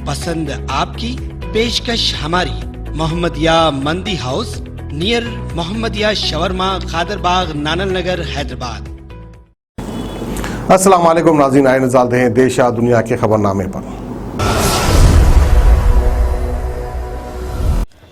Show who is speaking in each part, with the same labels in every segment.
Speaker 1: पसंद आपकी, पेशकश हमारी। मोहम्मदिया मंदी house, near Mohammadia shawarma, Khadarbagh, नानल नगर, हैदराबाद।
Speaker 2: अस्सलाम वालेकुम नाज़रीन, आए नज़ारते हैं देश या दुनिया के खबरनामे पर।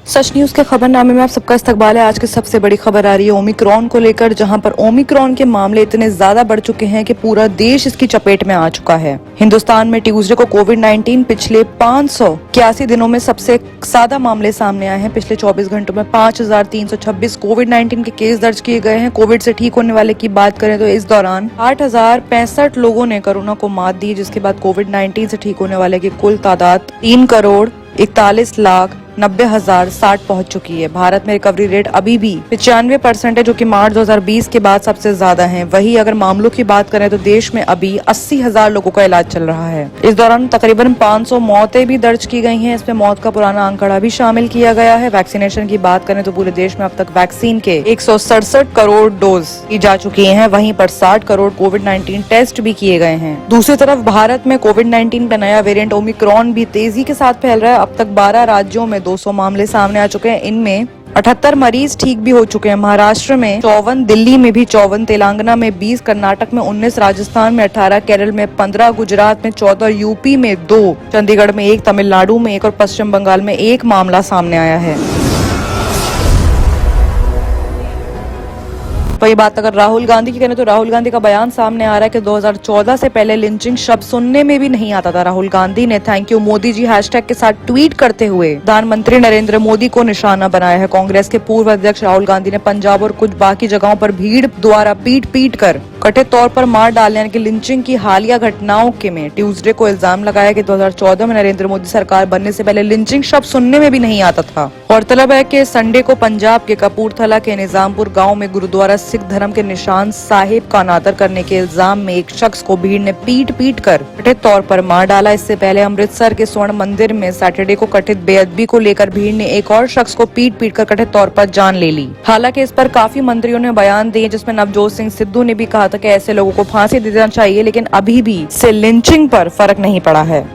Speaker 3: सच न्यूज के खबरनामे में आप सबका इस्तकबाल है। आज की सबसे बड़ी खबर आ रही है ओमिक्रॉन को लेकर, जहां पर ओमिक्रॉन के मामले इतने ज्यादा बढ़ चुके हैं कि पूरा देश इसकी चपेट में आ चुका है। हिंदुस्तान में ट्यूसडे को कोविड-19 पिछले 581 दिनों में सबसे ज्यादा मामले सामने आए हैं। पिछले 24 घंटों में 5326 कोविड-19 के केस दर्ज किए गए हैं। कोविड से ठीक होने वाले की बात करें तो इस दौरान 8065 लोगों ने कोरोना को मात दी, जिसके बाद कोविड-19 से ठीक होने वाले की कुल तादाद 3,41,90,060 पहुंच चुकी है। भारत में रिकवरी रेट अभी भी 95% है, जो कि मार्च 2020 के बाद सबसे ज्यादा है। वहीं अगर मामलों की बात करें तो देश में अभी 80,000 लोगों का इलाज चल रहा है। इस दौरान तकरीबन 500 मौतें भी दर्ज की गई हैं। इसमें मौत का पुराना आंकड़ा भी शामिल किया गया है। वैक्सीनेशन की बात करें तो पूरे देश में अब तक वैक्सीन के 167 करोड़ डोज की जा चुकी है। वहीं पर 60 करोड़ कोविड-19 टेस्ट भी किए गए हैं। दूसरी तरफ भारत में कोविड-19 का नया वेरिएंट ओमिक्रॉन भी तेजी के साथ फैल रहा है। अब तक 12 राज्यों में 200 मामले सामने आ चुके हैं। इनमें 78 मरीज ठीक भी हो चुके हैं। महाराष्ट्र में 54, दिल्ली में भी 54, तेलंगाना में 20, कर्नाटक में 19, राजस्थान में 18, केरल में 15, गुजरात में 14, यूपी में 2, चंडीगढ़ में 1, तमिलनाडु में 1 और पश्चिम बंगाल में 1 मामला सामने आया है। वही बात अगर राहुल गांधी की करें तो राहुल गांधी का बयान सामने आ रहा है कि 2014 से पहले लिंचिंग शब्द सुनने में भी नहीं आता था। राहुल गांधी ने thank you Modi ji hashtag के साथ ट्वीट करते हुए प्रधानमंत्री नरेंद्र मोदी को निशाना बनाया है। कांग्रेस के पूर्व अध्यक्ष राहुल गांधी ने पंजाब और कुछ बाकी जगहों पर भीड़ द्वारा पीट कर कथित तौर पर मार डालने की लिंचिंग की हालिया घटनाओं के में ट्यूसडे को इल्जाम लगाया कि 2014 में नरेंद्र मोदी सरकार बनने से पहले लिंचिंग शब्द सुनने में भी नहीं आता था। गौरतलब है कि संडे को पंजाब के कपूरथला के निजामपुर गांव में गुरुद्वारा सिख धर्म के निशान साहिब का अनादर करने के इल्जाम में एक शख्स को भीड़ ने पीट कर कथित तौर पर मार डाला। इससे पहले अमृतसर के स्वर्ण मंदिर में सैटरडे को कथित बेअदबी को लेकर भीड़ ने एक और शख्स को पीट कर कथित तौर पर जान ले ली। हालांकि इस पर काफी मंत्रियों ने बयान दिए, जिसमें नवजोत सिंह सिद्धू ने भी कहा था कि ऐसे लोगों को फांसी दे देना चाहिए, लेकिन अभी भी से लिंचिंग पर फर्क नहीं पड़ा है।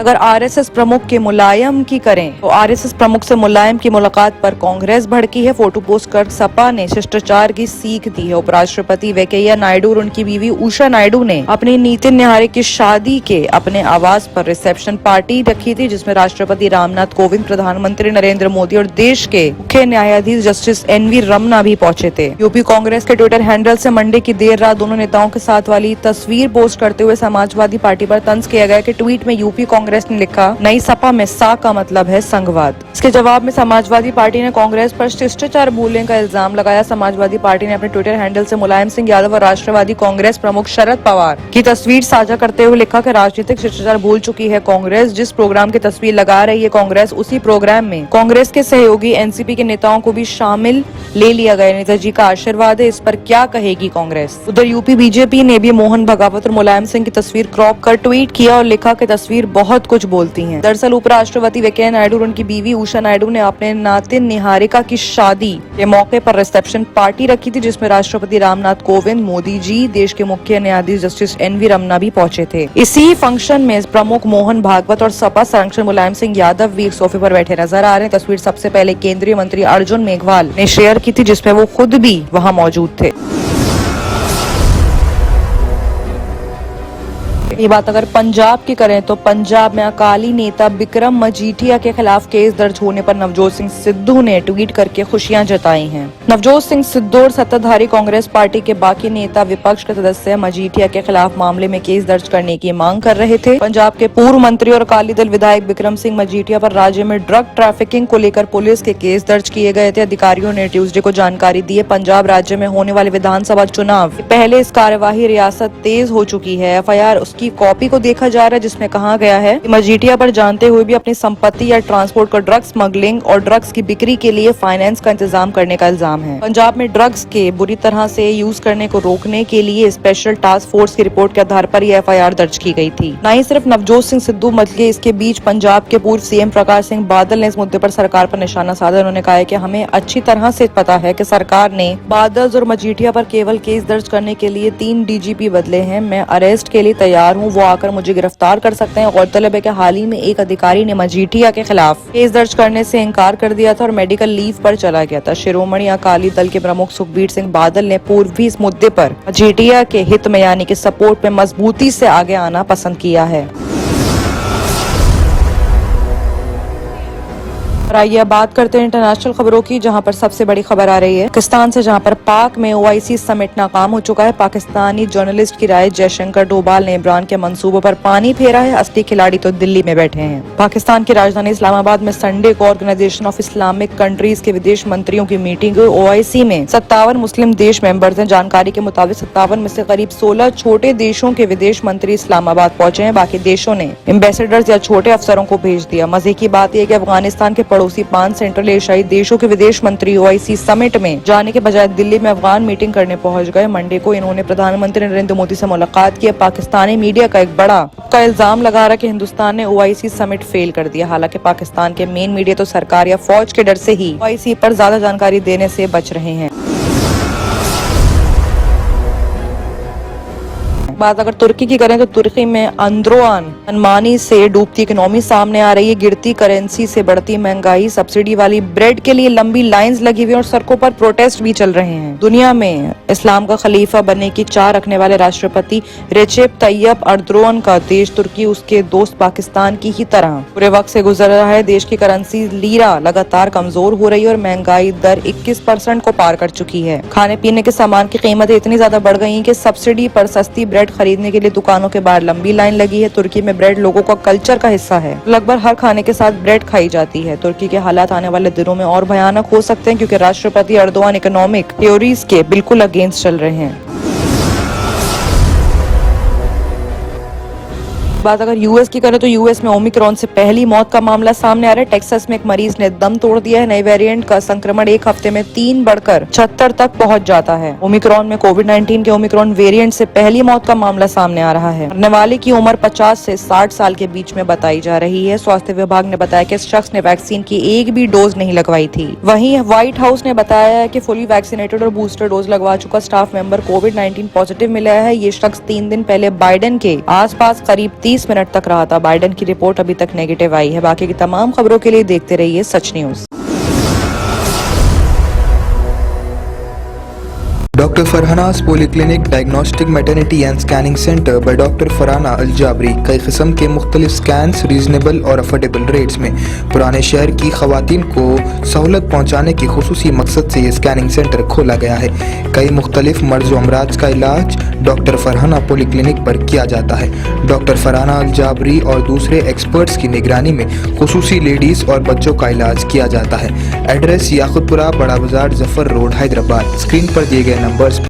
Speaker 3: अगर आरएसएस प्रमुख के मुलायम की करें तो आरएसएस प्रमुख से मुलायम की मुलाकात पर कांग्रेस भड़की है। फोटो पोस्ट कर सपा ने शिष्टाचार की सीख दी है। उपराष्ट्रपति वेंकैया नायडू और उनकी बीवी उषा नायडू ने अपनी नितिन निहारिक की शादी के अपने आवास पर रिसेप्शन पार्टी रखी थी, जिसमें राष्ट्रपति रामनाथ कोविंद, प्रधानमंत्री नरेंद्र मोदी और देश के मुख्य न्यायाधीश जस्टिस एनवी रमना भी पहुंचे थे। यूपी कांग्रेस के ट्विटर हैंडल से मंडे की देर रात दोनों नेताओं के साथ वाली तस्वीर पोस्ट करते हुए समाजवादी पार्टी पर तंज किया गया कि ट्वीट में यूपी कांग्रेस ने लिखा, नई सपा में सा का मतलब है संघवाद। इसके जवाब में समाजवादी पार्टी ने कांग्रेस पर शिष्टाचार भूलने का इल्जाम लगाया। समाजवादी पार्टी ने अपने ट्विटर हैंडल से मुलायम सिंह यादव और राष्ट्रवादी कांग्रेस प्रमुख शरद पवार की तस्वीर साझा करते हुए लिखा कि राजनीतिक शिष्टाचार भूल चुकी है कांग्रेस। जिस प्रोग्राम की तस्वीर लगा रही है कांग्रेस, उसी प्रोग्राम में कांग्रेस के सहयोगी एनसीपी के नेताओं को भी शामिल ले लिया गया। नेताजी का आशीर्वाद है, इस पर क्या कहेगी कांग्रेस। उधर यूपी बीजेपी ने भी मोहन भगावत और मुलायम सिंह की तस्वीर क्रॉप कर ट्वीट किया और लिखा कि तस्वीर बहुत कुछ बोलती हैं। दरअसल उपराष्ट्रपति वेंकैया नायडू और उनकी बीवी उषा नायडू ने अपने नातिन निहारिका की शादी के मौके पर रिसेप्शन पार्टी रखी थी, जिसमें राष्ट्रपति रामनाथ कोविंद, मोदी जी, देश के मुख्य न्यायाधीश जस्टिस एनवी रमना भी पहुंचे थे। इसी फंक्शन में प्रमुख मोहन भागवत और सपा सांसद मुलायम सिंह यादव भी एक सोफे पर बैठे नजर आ रहे हैं। तस्वीर सबसे पहले केंद्रीय मंत्री अर्जुन मेघवाल ने शेयर की थी, जिसमें वो खुद भी वहां मौजूद थे। ये बात अगर पंजाब की करें तो पंजाब में अकाली नेता बिक्रम मजीठिया के खिलाफ केस दर्ज होने पर नवजोत सिंह सिद्धू ने ट्वीट करके खुशियां जताई हैं। नवजोत सिंह सिद्धू और सत्ताधारी कांग्रेस पार्टी के बाकी नेता विपक्ष के सदस्य मजीठिया के खिलाफ मामले में केस दर्ज करने की मांग कर रहे थे। पंजाब के पूर्व मंत्री और अकाली दल विधायक बिक्रम सिंह मजीठिया पर राज्य में ड्रग ट्रैफिकिंग को लेकर पुलिस के केस दर्ज किए गए थे। अधिकारियों ने ट्यूसडे को जानकारी दी है। पंजाब राज्य में होने वाले विधानसभा चुनाव पहले इस कार्यवाही रियासत तेज हो चुकी है। एफआईआर उसकी की कॉपी को देखा जा रहा है, जिसमें कहा गया है कि मजीठिया पर जानते हुए भी अपनी संपत्ति या ट्रांसपोर्ट का ड्रग्स स्मगलिंग और ड्रग्स की बिक्री के लिए फाइनेंस का इंतजाम करने का इल्जाम है। पंजाब में ड्रग्स के बुरी तरह से यूज करने को रोकने के लिए स्पेशल टास्क फोर्स की रिपोर्ट के आधार पर यह FIR दर्ज की गई थी। न ही सिर्फ नवजोत सिंह सिद्धू बल्कि इसके बीच पंजाब के पूर्व CM प्रकाश सिंह बादल ने इस मुद्दे पर सरकार पर निशाना साधा। उन्होंने कहा है कि हमें अच्छी तरह से पता है कि सरकार ने बादल और मजीठिया पर केवल केस दर्ज करने के लिए 3 DGP बदले हैं। मैं अरेस्ट के लिए तैयार हूं, वो आकर मुझे गिरफ्तार कर सकते हैं। गौरतलब है कि हाल ही में एक अधिकारी ने मजीठिया के खिलाफ केस दर्ज करने से इनकार कर दिया था और मेडिकल लीव पर चला गया था। शिरोमणि अकाली दल के प्रमुख सुखबीर सिंह बादल ने पूर्व भी इस मुद्दे पर मजीठिया के हित में यानी कि सपोर्ट में मजबूती से आगे आना पसंद किया है। आइए अब बात करते हैं इंटरनेशनल खबरों की, जहां पर सबसे बड़ी खबर आ रही है पाकिस्तान से, जहां पर पाक में OIC समिट नाकाम हो चुका है। पाकिस्तानी जर्नलिस्ट की राय जयशंकर डोभाल ने इमरान के मंसूबों पर पानी फेरा है। असली खिलाड़ी तो दिल्ली में बैठे हैं। पाकिस्तान की राजधानी इस्लामाबाद में संडे को ऑर्गेनाइजेशन ऑफ इस्लामिक कंट्रीज के विदेश मंत्रियों की मीटिंग हुई। OIC में 57 मुस्लिम देश मेंबर्स हैं। जानकारी के मुताबिक 57 में से करीब 16 छोटे देशों के विदेश मंत्री इस्लामाबाद पहुंचे हैं। बाकी देशों ने एम्बेसडर्स या छोटे अफसरों को भेज दिया। मजे की बात यह कि अफगानिस्तान के पड़ोसी 5 सेंट्रल एशियाई देशों के विदेश मंत्री OIC समिट में जाने के बजाय दिल्ली में अफगान मीटिंग करने पहुंच गए। मंडे को इन्होंने प्रधानमंत्री नरेंद्र मोदी से मुलाकात की। पाकिस्तानी मीडिया का एक बड़ा इल्जाम लगा रहा कि हिंदुस्तान ने OIC समिट फेल कर दिया। हालांकि पाकिस्तान के मेन मीडिया तो सरकार या फौज के डर से ही OIC पर ज्यादा जानकारी देने से बच रहे हैं। बात अगर तुर्की की करें तो तुर्की में अंद्रोआन मनमानी से डूबती इकोनॉमी सामने आ रही है। गिरती करेंसी से बढ़ती महंगाई, सब्सिडी वाली ब्रेड के लिए लंबी लाइंस लगी हुई और सड़कों पर प्रोटेस्ट भी चल रहे हैं। दुनिया में इस्लाम का खलीफा बनने की चाह रखने वाले राष्ट्रपति रेचेप तैयब अर्दोगन का देश तुर्की उसके दोस्त पाकिस्तान की ही तरह पूरे वक्त से गुजर रहा है। देश की करेंसी लीरा लगातार कमजोर हो रही है और महंगाई दर 21% को पार कर चुकी है। खाने पीने के सामान की कीमतें इतनी ज्यादा बढ़ गई हैं कि सब्सिडी पर सस्ती ब्रेड खरीदने के लिए दुकानों के बाहर लंबी लाइन लगी है। तुर्की में ब्रेड लोगों का कल्चर का हिस्सा है। लगभग हर खाने के साथ ब्रेड खाई जाती है। तुर्की के हालात आने वाले दिनों में और भयानक हो सकते हैं क्योंकि राष्ट्रपति अर्दोगन इकोनॉमिक थ्योरीज के बिल्कुल अगेंस्ट चल रहे हैं। बात अगर यूएस की करें तो यूएस में ओमिक्रॉन से पहली मौत का मामला सामने आ रहा है। टेक्सास में एक मरीज ने दम तोड़ दिया है। नए वेरिएंट का संक्रमण एक हफ्ते में 3 बढ़कर 76 तक पहुंच जाता है। ओमिक्रॉन में कोविड-19 के ओमिक्रॉन वेरिएंट से पहली मौत का मामला सामने आ रहा है। मरने वाले की उम्र 50 से 60 साल के बीच में बताई जा रही है। स्वास्थ्य विभाग ने बताया कि इस शख्स ने वैक्सीन की एक भी डोज नहीं लगवाई थी। वहीं व्हाइट हाउस ने बताया है कि फुली वैक्सीनेटेड और बूस्टर डोज लगवा चुका स्टाफ मेंबर कोविड-19 पॉजिटिव मिला है। ये शख्स 3 दिन पहले बाइडेन के आसपास करीब 30 मिनट तक रहा था। बाइडेन की रिपोर्ट अभी तक नेगेटिव आई है। बाकी की तमाम खबरों के लिए देखते रहिए सच news.
Speaker 4: Dr. Farhana's Polyclinic Diagnostic Maternity and Scanning Center by Dr. Farhana Al Jabri कई किस्म के मुख्तलिफ स्कैन्स रीजनेबल और अफोर्डेबल रेट्स में पुराने शहर की खवातीन को सहूलत पहुँचाने के खुसूसी मकसद से ये स्कैनिंग सेंटर खोला गया है। कई मुख्तलिफ मर्ज व अमराज का इलाज डॉक्टर फरहाना पॉलीक्लिनिक पर किया जाता है। डॉक्टर फरहाना अल जाबरी और दूसरे एक्सपर्ट्स की निगरानी में खुसूसी लेडीज़ और बच्चों का इलाज किया जाता है। एड्रेस याकुतपुरा, बड़ा बाजार, जफर रोड, हैदराबाद। स्क्रीन पर दिए गए नंबर्स